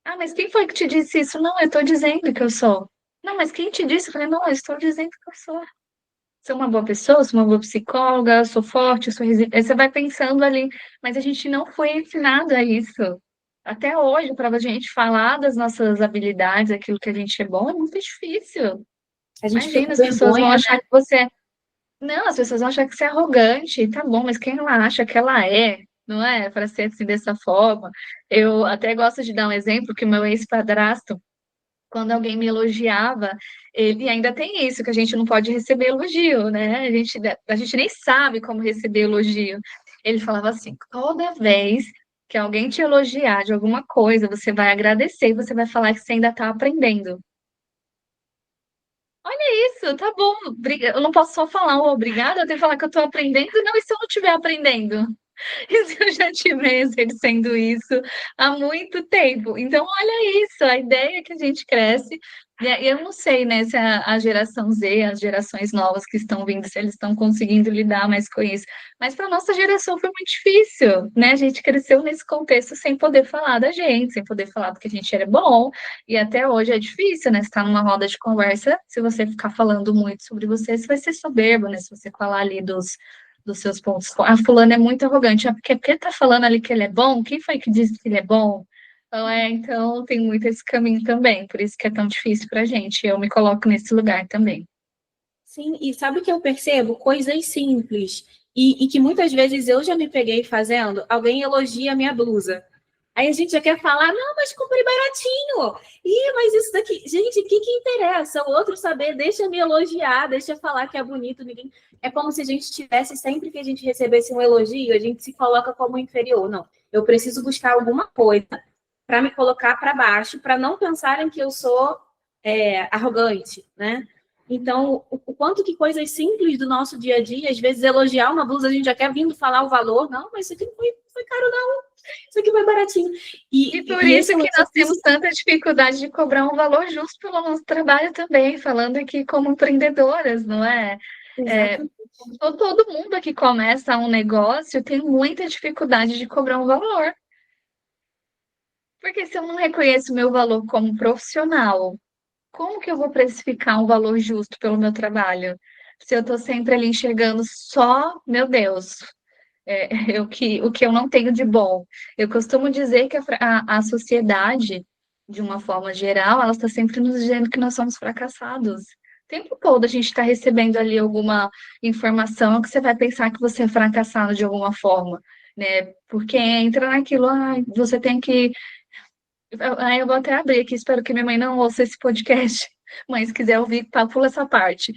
Speaker 3: Ah, mas quem foi que te disse isso? Não, eu estou dizendo que eu sou. Não, mas quem te disse? Eu falei, não, eu estou dizendo que eu sou. Sou uma boa pessoa, sou uma boa psicóloga, sou forte, sou resiliente. Aí você vai pensando ali, mas a gente não foi ensinado a isso. Até hoje, para a gente falar das nossas habilidades, aquilo que a gente é bom, é muito difícil.
Speaker 2: A gente fica
Speaker 3: Imagina,
Speaker 2: com
Speaker 3: as pessoas vão
Speaker 2: vergonha,
Speaker 3: achar que você é. Não, as pessoas vão achar que você é arrogante. Tá bom, mas quem ela acha que ela é? Não é? Para ser assim dessa forma. Eu até gosto de dar um exemplo que o meu ex-padrasto, quando alguém me elogiava, ele ainda tem isso, que a gente não pode receber elogio, né? A gente nem sabe como receber elogio. Ele falava assim: toda vez que alguém te elogiar de alguma coisa, você vai agradecer e você vai falar que você ainda está aprendendo. Olha isso, tá bom. Eu não posso só falar o obrigado, eu tenho que falar que eu estou aprendendo. Não, e se eu não estiver aprendendo? Eu já tive exercendo isso há muito tempo. Então, olha isso, a ideia que a gente cresce. E eu não sei, né, se a geração Z, as gerações novas que estão vindo, se eles estão conseguindo lidar mais com isso. Mas para a nossa geração foi muito difícil, né? A gente cresceu nesse contexto sem poder falar da gente, sem poder falar porque a gente era bom. E até hoje é difícil, né? Você está numa roda de conversa, se você ficar falando muito sobre você, você vai ser soberbo, né? Se você falar ali dos seus pontos. Ah, fulano é muito arrogante. Ah, porque tá falando ali que ele é bom? Quem foi que disse que ele é bom? Então tem muito esse caminho também, por isso que é tão difícil pra gente. Eu me coloco nesse lugar também.
Speaker 2: Sim, e sabe o que eu percebo? Coisas simples. E que muitas vezes eu já me peguei fazendo. Alguém elogia a minha blusa. Aí a gente já quer falar, não, mas comprei baratinho. Ih, mas isso daqui... Gente, o que interessa? O outro saber, deixa me elogiar, deixa falar que é bonito. Ninguém... É como se a gente tivesse, sempre que a gente recebesse um elogio, a gente se coloca como inferior. Não, eu preciso buscar alguma coisa para me colocar para baixo, para não pensarem que eu sou arrogante, né? Então, o quanto que coisas simples do nosso dia a dia, às vezes elogiar uma blusa, a gente já quer vindo falar o valor. Não, mas isso aqui não foi caro, não. Isso aqui foi baratinho.
Speaker 3: E por isso que nós temos tanta dificuldade de cobrar um valor justo pelo nosso trabalho também, falando aqui como empreendedoras, não é? Todo mundo que começa um negócio tem muita dificuldade de cobrar um valor. Porque se eu não reconheço o meu valor como profissional, como que eu vou precificar um valor justo pelo meu trabalho? Se eu estou sempre ali enxergando só, meu Deus, o que eu não tenho de bom. Eu costumo dizer que a sociedade, de uma forma geral, ela está sempre nos dizendo que nós somos fracassados. O tempo todo a gente está recebendo ali alguma informação que você vai pensar que você é fracassado de alguma forma, né? Porque entra naquilo, você tem que. Eu vou até abrir aqui, espero que minha mãe não ouça esse podcast, mas se quiser ouvir, pula essa parte.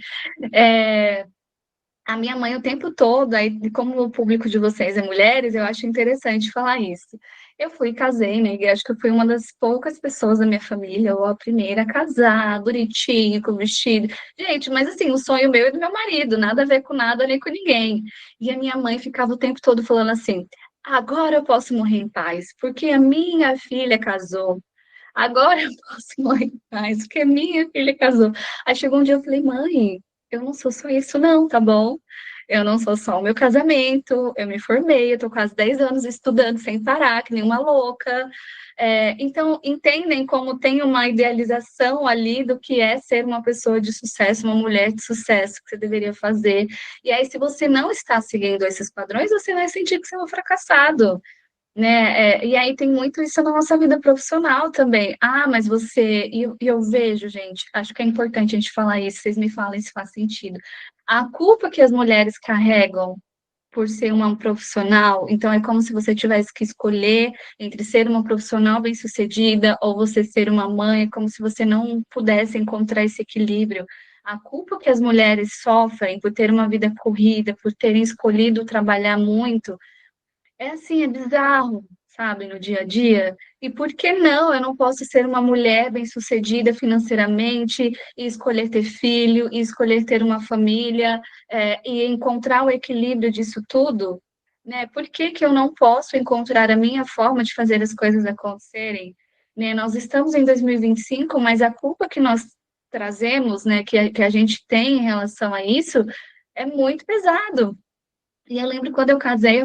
Speaker 3: A minha mãe o tempo todo, aí, como o público de vocês é mulheres, eu acho interessante falar isso. Eu fui e casei na igreja, acho que eu fui uma das poucas pessoas da minha família, ou a primeira a casar, bonitinho, com vestido. Gente, mas assim, o sonho meu e do meu marido, nada a ver com nada nem com ninguém. E a minha mãe ficava o tempo todo falando assim: agora eu posso morrer em paz, porque a minha filha casou. Agora eu posso morrer em paz, porque a minha filha casou. Aí chegou um dia eu falei: mãe, eu não sou só isso, não, tá bom? Eu não sou só o meu casamento, eu me formei, eu tô quase 10 anos estudando sem parar, que nem uma louca. Então, entendem como tem uma idealização ali do que é ser uma pessoa de sucesso, uma mulher de sucesso que você deveria fazer. E aí, se você não está seguindo esses padrões, você vai sentir que você é um fracassado, né? E aí tem muito isso na nossa vida profissional também. Mas você. E eu vejo, gente, acho que é importante a gente falar isso, vocês me falem se faz sentido. A culpa que as mulheres carregam por ser uma profissional, então é como se você tivesse que escolher entre ser uma profissional bem-sucedida ou você ser uma mãe, é como se você não pudesse encontrar esse equilíbrio. A culpa que as mulheres sofrem por ter uma vida corrida, por terem escolhido trabalhar muito, é assim, é bizarro, sabe, no dia a dia. E por que não? Eu não posso ser uma mulher bem-sucedida financeiramente e escolher ter filho, e escolher ter uma família, e encontrar o equilíbrio disso tudo, né? Por que que eu não posso encontrar a minha forma de fazer as coisas acontecerem? Né? Nós estamos em 2025, mas a culpa que nós trazemos, né, que a gente tem em relação a isso, é muito pesado. E eu lembro quando eu casei,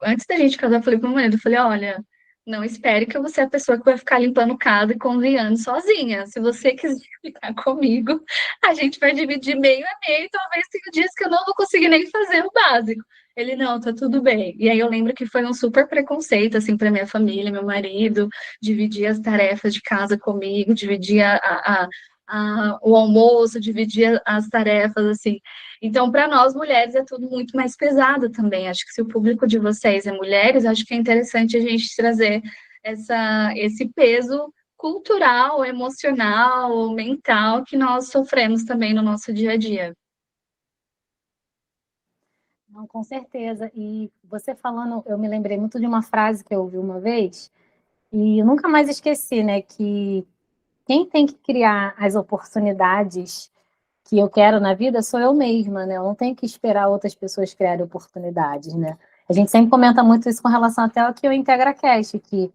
Speaker 3: antes da gente casar, eu falei pro meu marido, eu falei: olha, não espere que eu vou ser a pessoa que vai ficar limpando casa e cozinhando sozinha. Se você quiser ficar comigo, a gente vai dividir meio a meio, talvez tenha dias que eu não vou conseguir nem fazer o básico. Ele: não, tá tudo bem. E aí eu lembro que foi um super preconceito, assim, para minha família, meu marido, dividir as tarefas de casa comigo, dividir o almoço, dividir as tarefas, assim. Então, para nós mulheres é tudo muito mais pesado também. Acho que se o público de vocês é mulheres, acho que é interessante a gente trazer esse peso cultural, emocional, mental que nós sofremos também no nosso dia a dia.
Speaker 1: Não, com certeza. E você falando, eu me lembrei muito de uma frase que eu ouvi uma vez, e eu nunca mais esqueci, né? Que quem tem que criar as oportunidades que eu quero na vida sou eu mesma, né? Eu não tenho que esperar outras pessoas criarem oportunidades, né? A gente sempre comenta muito isso com relação até ao que o IntegraCast, que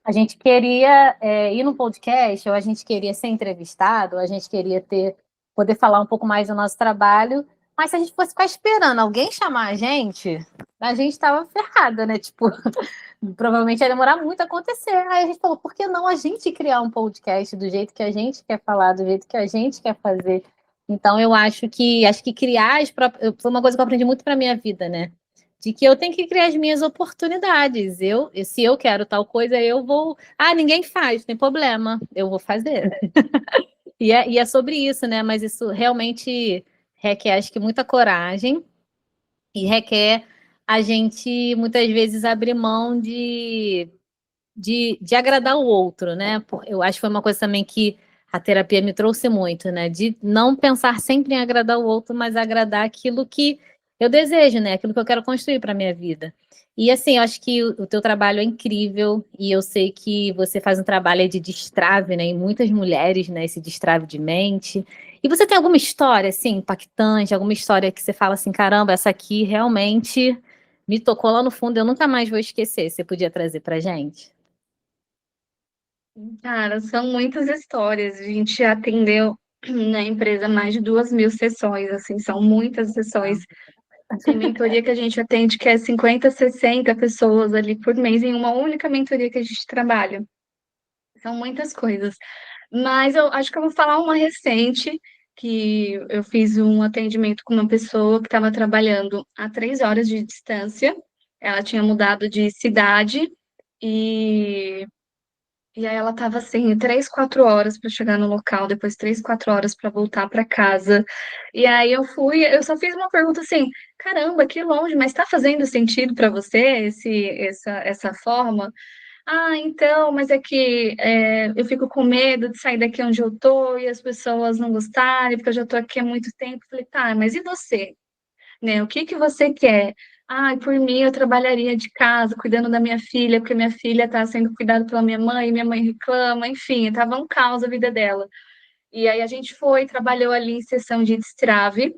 Speaker 1: a gente queria ir no podcast, ou a gente queria ser entrevistado, ou a gente queria poder falar um pouco mais do nosso trabalho, mas se a gente fosse ficar esperando alguém chamar a gente estava ferrada, né? Tipo, provavelmente ia demorar muito a acontecer. Aí a gente falou, por que não a gente criar um podcast do jeito que a gente quer falar, do jeito que a gente quer fazer? Então, eu acho que criar foi uma coisa que eu aprendi muito para minha vida, né? De que eu tenho que criar as minhas oportunidades. Se eu quero tal coisa, eu vou. Ninguém faz, não tem problema, eu vou fazer. E é sobre isso, né? Mas isso realmente requer, acho que, muita coragem e requer a gente, muitas vezes, abrir mão de de agradar o outro, né? Eu acho que foi uma coisa também que a terapia me trouxe muito, né? De não pensar sempre em agradar o outro, mas agradar aquilo que eu desejo, né? Aquilo que eu quero construir para minha vida. E assim, eu acho que o teu trabalho é incrível e eu sei que você faz um trabalho de destrave, né? Em muitas mulheres, né? Esse destrave de mente. E você tem alguma história, assim, impactante, alguma história que você fala assim, caramba, essa aqui realmente me tocou lá no fundo, eu nunca mais vou esquecer. Você podia trazer pra gente?
Speaker 3: Cara, são muitas histórias. A gente atendeu na empresa mais de 2.000 sessões, assim, são muitas sessões. Tem mentoria que a gente atende que é 50, 60 pessoas ali por mês em uma única mentoria que a gente trabalha. São muitas coisas. Mas eu acho que eu vou falar uma recente, que eu fiz um atendimento com uma pessoa que estava trabalhando a 3 horas de distância. Ela tinha mudado de cidade e e aí ela estava assim, 3, 4 horas para chegar no local, depois 3, 4 horas para voltar para casa. E aí eu só fiz uma pergunta assim: caramba, que longe, mas está fazendo sentido para você essa forma? Ah, então, mas é que eu fico com medo de sair daqui onde eu tô e as pessoas não gostarem, porque eu já tô aqui há muito tempo. Falei, tá, mas e você? Né? O que que você quer? Ah, por mim eu trabalharia de casa, cuidando da minha filha, porque minha filha está sendo cuidada pela minha mãe reclama, enfim, estava um caos a vida dela. E aí a gente foi, trabalhou ali em sessão de destrave,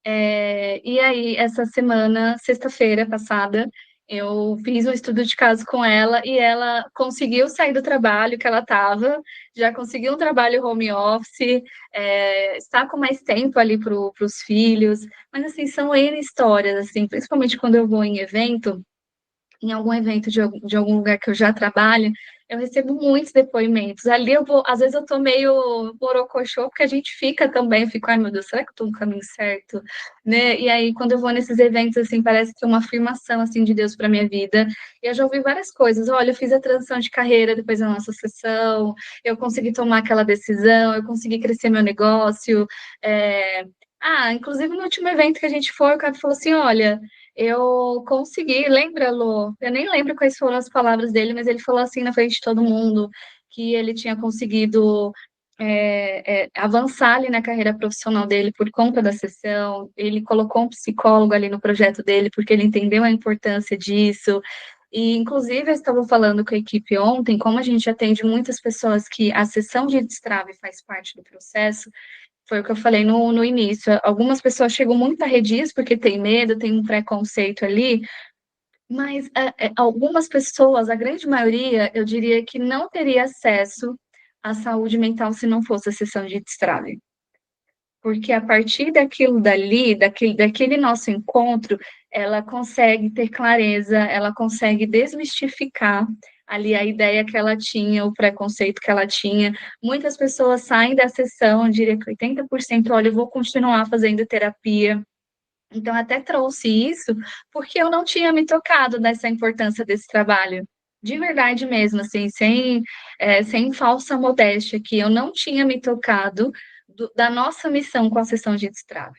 Speaker 3: e aí, essa semana, sexta-feira passada, eu fiz um estudo de caso com ela e ela conseguiu sair do trabalho que ela estava, já conseguiu um trabalho home office, está com mais tempo ali para os filhos, mas assim, são N histórias, assim, principalmente quando eu vou em algum evento de algum lugar que eu já trabalho, eu recebo muitos depoimentos. Ali eu vou, às vezes eu tô meio borocochô, porque a gente fica também, eu fico, ai meu Deus, será que eu tô no caminho certo? Né? E aí, quando eu vou nesses eventos, assim, parece que é uma afirmação, assim, de Deus para minha vida. E eu já ouvi várias coisas. Olha, eu fiz a transição de carreira depois da nossa sessão, eu consegui tomar aquela decisão, eu consegui crescer meu negócio. Inclusive no último evento que a gente foi, o cara falou assim, olha, eu consegui, lembra, Lô? Eu nem lembro quais foram as palavras dele, mas ele falou assim na frente de todo mundo que ele tinha conseguido avançar ali na carreira profissional dele por conta da sessão. Ele colocou um psicólogo ali no projeto dele porque ele entendeu a importância disso. E, inclusive, eu estava falando com a equipe ontem, como a gente atende muitas pessoas que a sessão de destrave faz parte do processo, foi o que eu falei no início. Algumas pessoas chegam muito arredias porque tem medo, tem um preconceito ali, mas algumas pessoas, a grande maioria, eu diria que não teria acesso à saúde mental se não fosse a sessão de destrave. Porque a partir daquilo dali, daquele nosso encontro, ela consegue ter clareza, ela consegue desmistificar ali a ideia que ela tinha, o preconceito que ela tinha. Muitas pessoas saem da sessão, eu diria que 80%, olha, eu vou continuar fazendo terapia. Então, até trouxe isso, porque eu não tinha me tocado nessa importância desse trabalho. De verdade mesmo, assim, sem falsa modéstia, que eu não tinha me tocado da nossa missão com a sessão de destrave.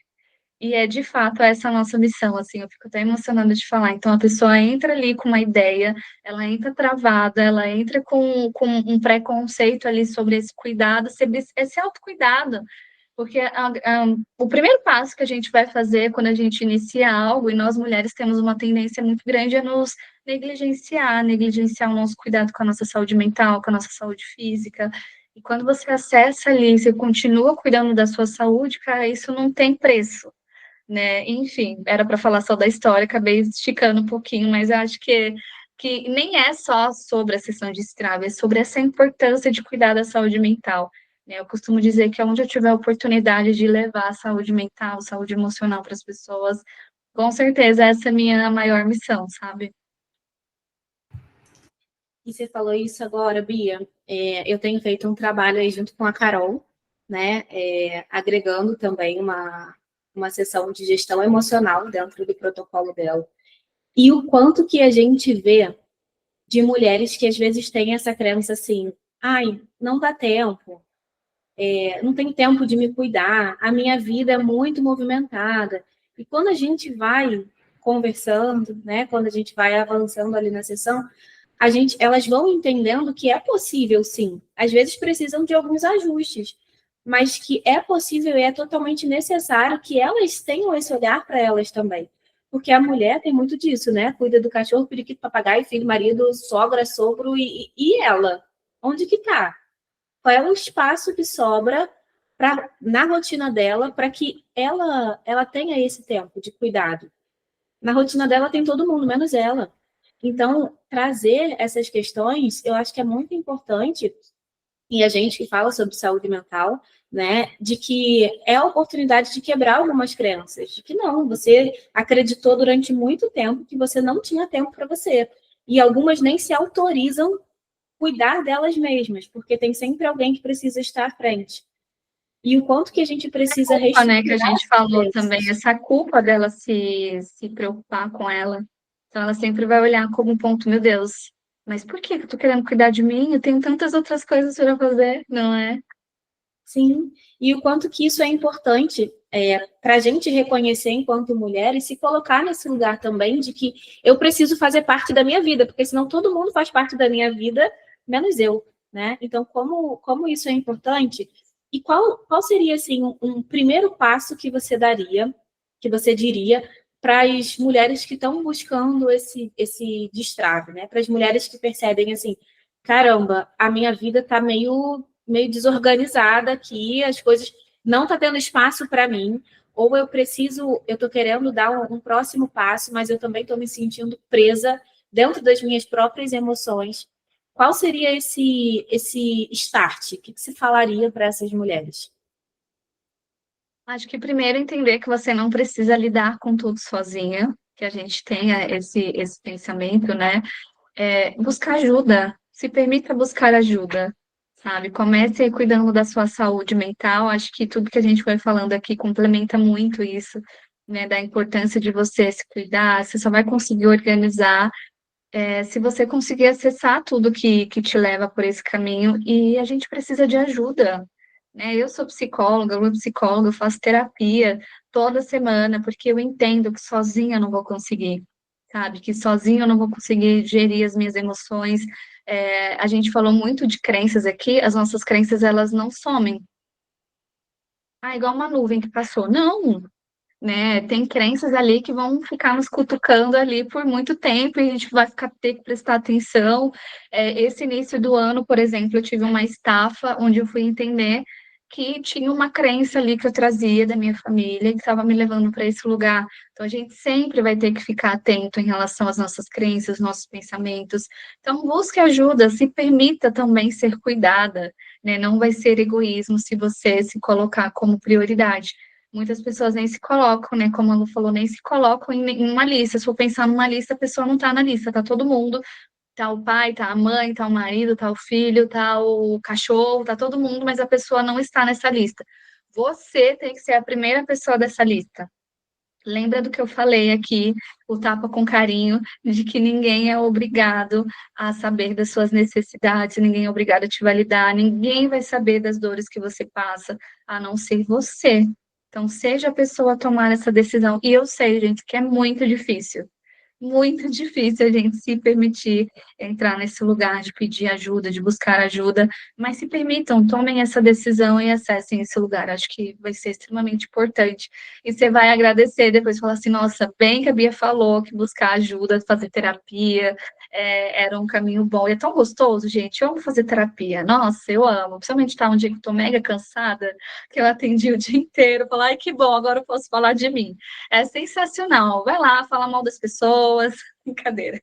Speaker 3: E é de fato essa a nossa missão, assim, eu fico até emocionada de falar. Então a pessoa entra ali com uma ideia, ela entra travada, ela entra com um preconceito ali sobre esse cuidado, sobre esse autocuidado. Porque o primeiro passo que a gente vai fazer quando a gente inicia algo, e nós mulheres temos uma tendência muito grande a nos negligenciar o nosso cuidado com a nossa saúde mental, com a nossa saúde física. E quando você acessa ali, você continua cuidando da sua saúde, cara, isso não tem preço, né? Enfim, era para falar só da história, acabei esticando um pouquinho, mas eu acho que nem é só sobre a sessão de estrada, é sobre essa importância de cuidar da saúde mental, né? Eu costumo dizer que onde eu tiver a oportunidade de levar a saúde mental, saúde emocional para as pessoas, com certeza essa é a minha maior missão, sabe?
Speaker 2: E você falou isso agora, Bia. Eu tenho feito um trabalho aí junto com a Carol, né? Agregando também uma sessão de gestão emocional dentro do protocolo dela. E o quanto que a gente vê de mulheres que às vezes têm essa crença assim, ai, não dá tempo, não tenho tempo de me cuidar, a minha vida é muito movimentada. E quando a gente vai conversando, né? Quando a gente vai avançando ali na sessão, elas vão entendendo que é possível, sim. Às vezes precisam de alguns ajustes, mas que é possível e é totalmente necessário que elas tenham esse olhar para elas também. Porque a mulher tem muito disso, né? Cuida do cachorro, periquito, papagaio, filho, marido, sogra, sogro e ela. Onde que tá? Qual é o espaço que sobra na rotina dela para que ela tenha esse tempo de cuidado? Na rotina dela tem todo mundo, menos ela. Então, trazer essas questões, eu acho que é muito importante, e a gente que fala sobre saúde mental, né, de que é a oportunidade de quebrar algumas crenças, de que não, você acreditou durante muito tempo que você não tinha tempo para você. E algumas nem se autorizam cuidar delas mesmas, porque tem sempre alguém que precisa estar à frente. E o quanto que a gente precisa
Speaker 3: Culpa, né, que a
Speaker 2: reestruturar
Speaker 3: gente falou também, essa culpa dela se preocupar com ela. Então, ela sempre vai olhar como um ponto, meu Deus, mas por que eu tô querendo cuidar de mim? Eu tenho tantas outras coisas para fazer, não é?
Speaker 2: Sim, e o quanto que isso é importante para a gente reconhecer enquanto mulher e se colocar nesse lugar também de que eu preciso fazer parte da minha vida, porque senão todo mundo faz parte da minha vida, menos eu, né? Então, como isso é importante? E qual seria, assim, um primeiro passo que você daria, que você diria para as mulheres que estão buscando esse destrave, né? Para as mulheres que percebem, assim, caramba, a minha vida está meio desorganizada aqui, as coisas não tá tendo espaço para mim, ou eu estou querendo dar um próximo passo, mas eu também estou me sentindo presa dentro das minhas próprias emoções. Qual seria esse start? O que você falaria para essas mulheres?
Speaker 3: Acho que primeiro entender que você não precisa lidar com tudo sozinha, que a gente tenha esse pensamento, né? Buscar ajuda, se permita buscar ajuda, sabe? Comece aí cuidando da sua saúde mental. Acho que tudo que a gente vai falando aqui complementa muito isso, né? Da importância de você se cuidar. Você só vai conseguir organizar, se você conseguir acessar tudo que te leva por esse caminho. E a gente precisa de ajuda, né? Eu sou psicóloga, eu faço terapia toda semana, porque eu entendo que sozinha eu não vou conseguir, sabe? Que sozinha eu não vou conseguir gerir as minhas emoções. A gente falou muito de crenças aqui, as nossas crenças, elas não somem. Ah, igual uma nuvem que passou. Não, né? Tem crenças ali que vão ficar nos cutucando ali por muito tempo e a gente vai ter que prestar atenção. Esse início do ano, por exemplo, eu tive uma estafa onde eu fui entender que tinha uma crença ali que eu trazia da minha família que estava me levando para esse lugar. Então, a gente sempre vai ter que ficar atento em relação às nossas crenças, nossos pensamentos. Então, busque ajuda, se permita também ser cuidada, né? Não vai ser egoísmo se você se colocar como prioridade. Muitas pessoas nem se colocam, né? Como a Lu falou, nem se colocam em uma lista. Se for pensar numa lista, a pessoa não está na lista, tá todo mundo. Tá o pai, tá a mãe, tá o marido, tá o filho, tá o cachorro, tá todo mundo, mas a pessoa não está nessa lista. Você tem que ser a primeira pessoa dessa lista. Lembra do que eu falei aqui, o tapa com carinho, de que ninguém é obrigado a saber das suas necessidades, ninguém é obrigado a te validar, ninguém vai saber das dores que você passa, a não ser você. Então, seja a pessoa a tomar essa decisão. E eu sei, gente, que é muito difícil a gente se permitir entrar nesse lugar de pedir ajuda, de buscar ajuda, mas se permitam, tomem essa decisão e acessem esse lugar. Acho que vai ser extremamente importante. E você vai agradecer depois, falar assim, nossa, bem que a Bia falou que buscar ajuda, fazer terapia, era um caminho bom. E é tão gostoso, gente. Eu amo fazer terapia. Nossa, eu amo. Principalmente tá um dia que eu tô mega cansada, que eu atendi o dia inteiro. Falar, ai, que bom, agora eu posso falar de mim. É sensacional. Vai lá, fala mal das pessoas. Brincadeira.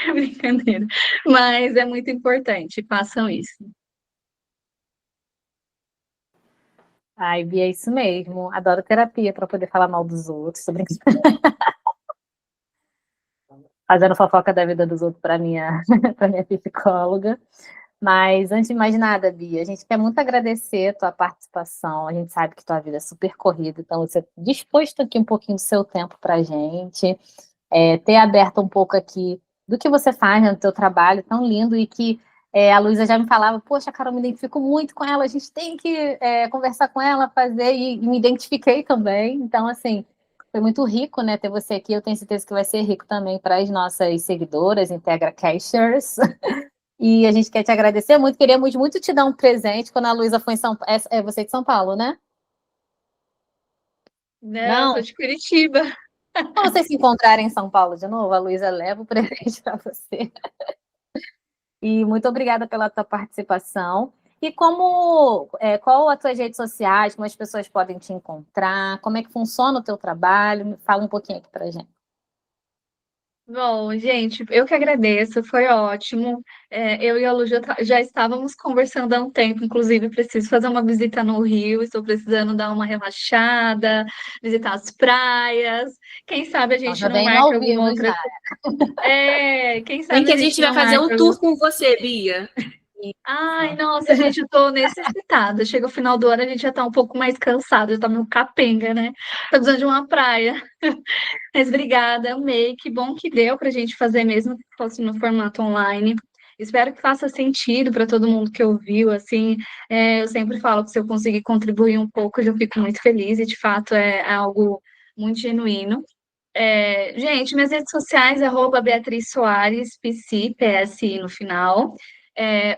Speaker 3: É brincadeira. Mas é muito importante. Façam isso.
Speaker 1: Ai, Bia, é isso mesmo. Adoro terapia para poder falar mal dos outros. Tô brincando. Fazendo fofoca da vida dos outros para minha, para minha psicóloga. Mas antes de mais nada, Bia, a gente quer muito agradecer a tua participação. A gente sabe que tua vida é super corrida, então você disposto aqui um pouquinho do seu tempo para a gente, ter aberto um pouco aqui do que você faz, né, no teu trabalho tão lindo e que a Luísa já me falava, poxa, Carol, me identifico muito com ela, a gente tem que conversar com ela, fazer, e me identifiquei também. Então, assim, Foi muito rico, né, ter você aqui. Eu tenho certeza que vai ser rico também para as nossas seguidoras, Integra Cashers. E a gente quer te agradecer muito. Queríamos muito te dar um presente quando a Luísa foi em São Paulo. É você de São Paulo, né?
Speaker 3: Não, eu sou
Speaker 1: Não?
Speaker 3: de Curitiba.
Speaker 1: Quando vocês se encontrarem em São Paulo de novo, a Luísa leva o presente para você. E muito obrigada pela tua participação. E qual as tuas redes sociais, como as pessoas podem te encontrar, como é que funciona o teu trabalho? Me fala um pouquinho aqui pra gente.
Speaker 3: Bom, gente, eu que agradeço, foi ótimo. Eu e a Lu já estávamos conversando há um tempo, inclusive preciso fazer uma visita no Rio, estou precisando dar uma relaxada, visitar as praias. Quem sabe a
Speaker 1: Então,
Speaker 3: gente
Speaker 1: já
Speaker 3: não
Speaker 1: vem no
Speaker 3: marca
Speaker 1: ao
Speaker 3: alguma
Speaker 1: vivo
Speaker 3: outra.
Speaker 1: já.
Speaker 3: Quem
Speaker 2: Vem
Speaker 3: sabe
Speaker 2: que
Speaker 3: a
Speaker 2: a
Speaker 3: gente
Speaker 2: gente vai
Speaker 3: não
Speaker 2: fazer
Speaker 3: marca.
Speaker 2: um tour com você, Bia.
Speaker 3: Ai, nossa, gente, eu tô necessitada. Chega o final do ano, a gente já tá um pouco mais cansado, já tá meio capenga, né? Tá precisando de uma praia. Mas obrigada, amei. Que bom que deu pra gente fazer mesmo que fosse no formato online. Espero que faça sentido para todo mundo que ouviu, assim. Eu sempre falo que se eu conseguir contribuir um pouco, eu já fico muito feliz e, de fato, é algo muito genuíno. Gente, minhas redes sociais, @Beatriz Soares, PC, PSI no final.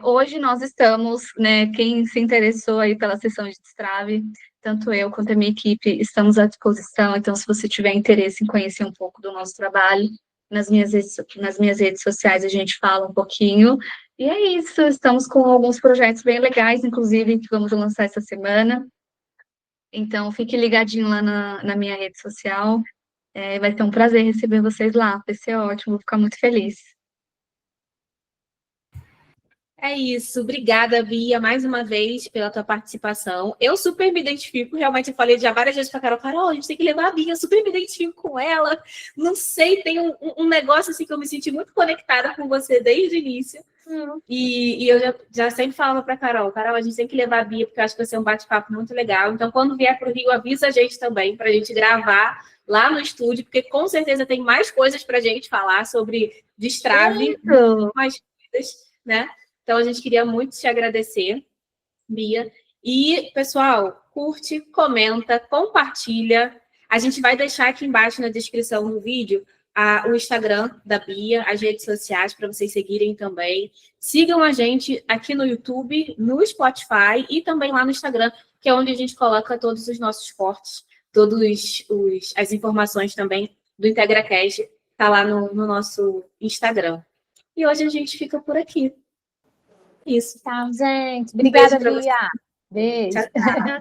Speaker 3: Hoje nós estamos, né, quem se interessou aí pela sessão de destrave, tanto eu quanto a minha equipe estamos à disposição, então se você tiver interesse em conhecer um pouco do nosso trabalho, nas minhas redes sociais a gente fala um pouquinho, e é isso, estamos com alguns projetos bem legais, inclusive, que vamos lançar essa semana, então fique ligadinho lá na minha rede social, vai ser um prazer receber vocês lá, vai ser ótimo, vou ficar muito feliz.
Speaker 2: É isso. Obrigada, Bia, mais uma vez pela tua participação. Eu super me identifico, realmente eu falei já várias vezes para Carol, a gente tem que levar a Bia, eu super me identifico com ela. Não sei, tem um negócio assim que eu me senti muito conectada com você desde o início. E eu já sempre falava para Carol, a gente tem que levar a Bia, porque eu acho que vai ser um bate-papo muito legal. Então, quando vier para o Rio, avisa a gente também, para a gente gravar lá no estúdio, porque com certeza tem mais coisas para a gente falar sobre destrave, mais coisas, né? Então, a gente queria muito te agradecer, Bia. E, pessoal, curte, comenta, compartilha. A gente vai deixar aqui embaixo na descrição do vídeo o Instagram da Bia, as redes sociais para vocês seguirem também. Sigam a gente aqui no YouTube, no Spotify e também lá no Instagram, que é onde a gente coloca todos os nossos cortes, as informações também do IntegraCast, está lá no nosso Instagram. E hoje a gente fica por aqui. Isso.
Speaker 1: Tchau, gente.
Speaker 2: Um beijo
Speaker 1: Obrigada,
Speaker 2: para
Speaker 1: Bia.
Speaker 2: você.
Speaker 1: Beijo.
Speaker 2: Tchau, tchau.